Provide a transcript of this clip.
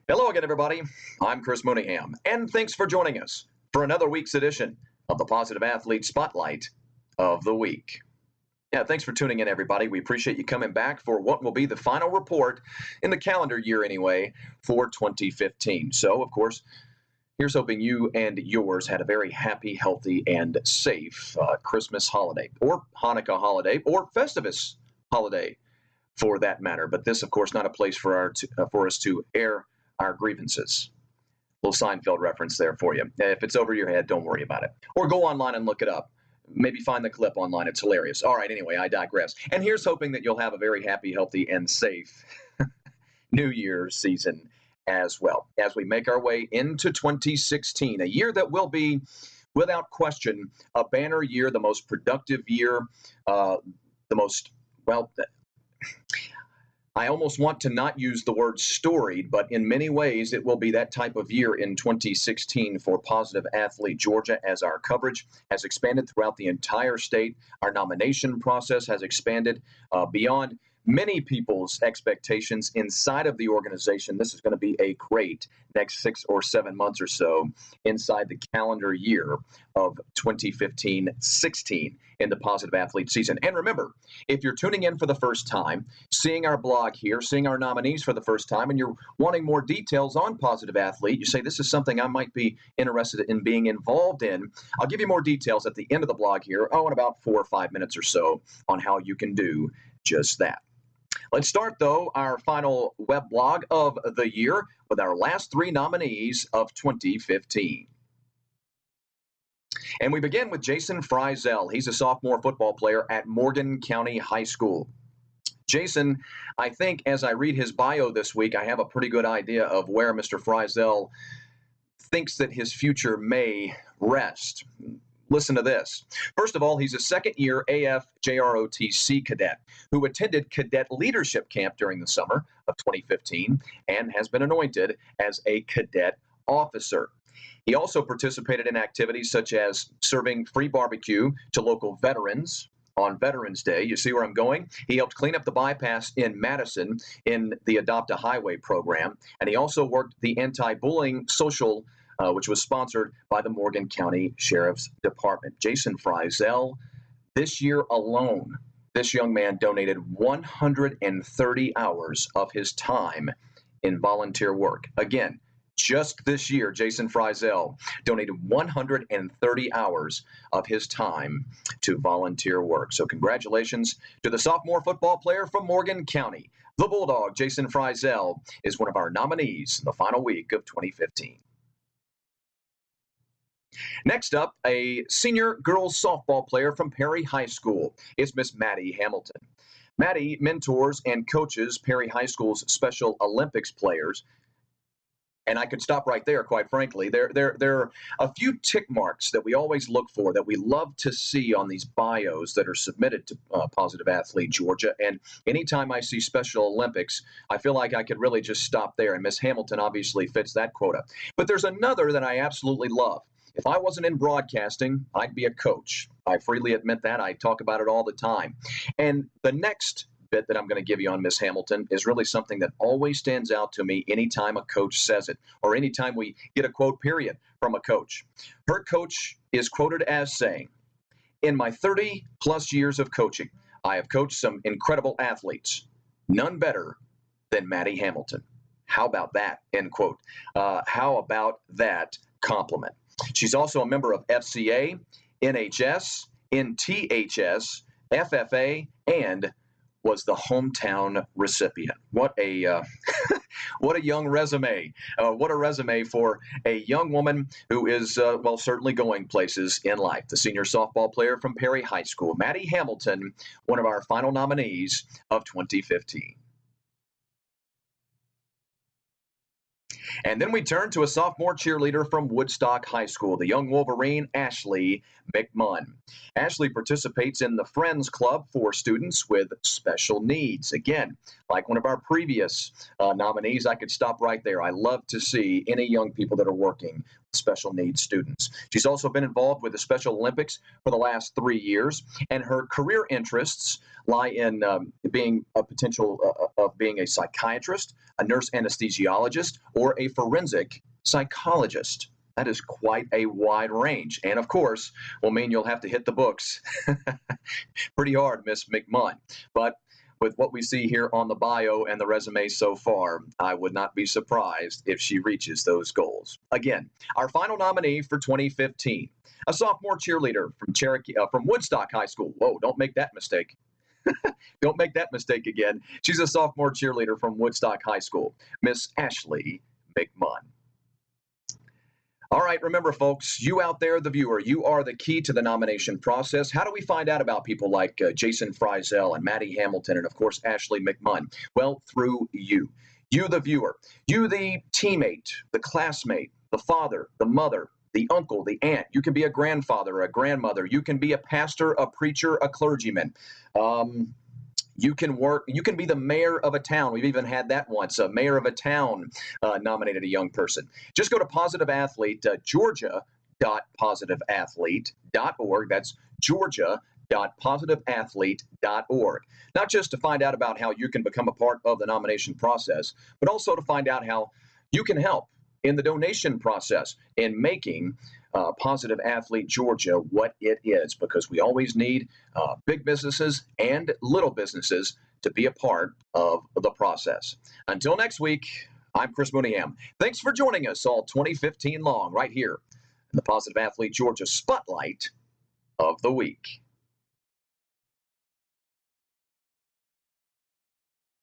Hello again, everybody. I'm Chris Mooneyham, and thanks for joining us for another week's edition of the Positive Athlete Spotlight of the Week. Yeah, thanks for tuning in, everybody. We appreciate you coming back for what will be the final report in the calendar year, anyway, for 2015. So, of course, here's hoping you and yours had a very happy, healthy, and safe Christmas holiday, or Hanukkah holiday, or Festivus holiday, for that matter. But this, of course, not a place for us to air our grievances. Little Seinfeld reference there for you. If it's over your head, don't worry about it. Or go online and look it up. Maybe find the clip online. It's hilarious. All right, anyway, I digress. And here's hoping that you'll have a very happy, healthy, and safe New Year's season as well, as we make our way into 2016, a year that will be, without question, a banner year, the most productive year, I almost want to not use the word storied, but in many ways it will be that type of year in 2016 for Positive Athlete Georgia, as our coverage has expanded throughout the entire state. Our nomination process has expanded beyond many people's expectations inside of the organization. This is going to be a great next 6 or 7 months or so inside the calendar year of 2015-16 in the Positive Athlete season. And remember, if you're tuning in for the first time, seeing our blog here, seeing our nominees for the first time, and you're wanting more details on Positive Athlete, you say, this is something I might be interested in being involved in, I'll give you more details at the end of the blog here, in about 4 or 5 minutes or so, on how you can do just that. Let's start, though, our final web blog of the year with our last 3 nominees of 2015. And we begin with Jayson Fryzel. He's a sophomore football player at Morgan County High School. Jayson, I think as I read his bio this week, I have a pretty good idea of where Mr. Fryzel thinks that his future may rest. Listen to this. First of all, he's a second-year AFJROTC cadet who attended cadet leadership camp during the summer of 2015 and has been anointed as a cadet officer. He also participated in activities such as serving free barbecue to local veterans on Veterans Day. You see where I'm going? He helped clean up the bypass in Madison in the Adopt a Highway program, and he also worked the anti-bullying social which was sponsored by the Morgan County Sheriff's Department. Jayson Fryzel, this year alone, this young man donated 130 hours of his time in volunteer work. Again, just this year, Jayson Fryzel donated 130 hours of his time to volunteer work. So congratulations to the sophomore football player from Morgan County. The Bulldog, Jayson Fryzel, is one of our nominees in the final week of 2015. Next up, a senior girls softball player from Perry High School is Miss Maddie Hamilton. Maddie mentors and coaches Perry High School's Special Olympics players. And I could stop right there, quite frankly. There are a few tick marks that we always look for, that we love to see on these bios that are submitted to Positive Athlete Georgia. And anytime I see Special Olympics, I feel like I could really just stop there. And Miss Hamilton obviously fits that quota. But there's another that I absolutely love. If I wasn't in broadcasting, I'd be a coach. I freely admit that. I talk about it all the time. And the next bit that I'm going to give you on Miss Hamilton is really something that always stands out to me anytime a coach says it, or anytime we get a quote, period, from a coach. Her coach is quoted as saying, "In my 30-plus years of coaching, I have coached some incredible athletes, none better than Maddie Hamilton." How about that, end quote. How about that compliment? She's also a member of FCA, NHS, NTHS, FFA, and was the hometown recipient. What a what a young resume. What a resume for a young woman who is, certainly going places in life. The senior softball player from Perry High School, Maddie Hamilton, one of our final nominees of 2015. And then we turn to a sophomore cheerleader from Woodstock High School, the young Wolverine, Ashley McMunn. Ashley participates in the Friends Club for students with special needs. Again, like one of our previous nominees, I could stop right there. I love to see any young people that are working special needs students. She's also been involved with the Special Olympics for the last 3 years, and her career interests lie in being a potential of being a psychiatrist, a nurse anesthesiologist, or a forensic psychologist. That is quite a wide range, and of course will mean you'll have to hit the books pretty hard, Miss McMunn. But with what we see here on the bio and the resume so far, I would not be surprised if she reaches those goals. Again, our final nominee for 2015, a sophomore cheerleader from Cherokee, from Woodstock High School. Whoa, don't make that mistake. Don't make that mistake again. She's a sophomore cheerleader from Woodstock High School, Miss Ashley McMunn. All right, remember, folks, you out there, the viewer, you are the key to the nomination process. How do we find out about people like Jayson Fryzel and Maddie Hamilton and, of course, Ashley McMunn? Well, through you. You, the viewer. You, the teammate, the classmate, the father, the mother, the uncle, the aunt. You can be a grandfather, a grandmother. You can be a pastor, a preacher, a clergyman. You can be the mayor of a town. We've even had that once. A mayor of a town nominated a young person. Just go to Positive Athlete, Georgia.positiveathlete.org. That's Georgia.positiveathlete.org. Not just to find out about how you can become a part of the nomination process, but also to find out how you can help in the donation process in making Positive Athlete Georgia what it is, because we always need big businesses and little businesses to be a part of the process. Until next week, I'm Chris Mooneyham. Thanks for joining us all 2015 long right here in the Positive Athlete Georgia Spotlight of the Week.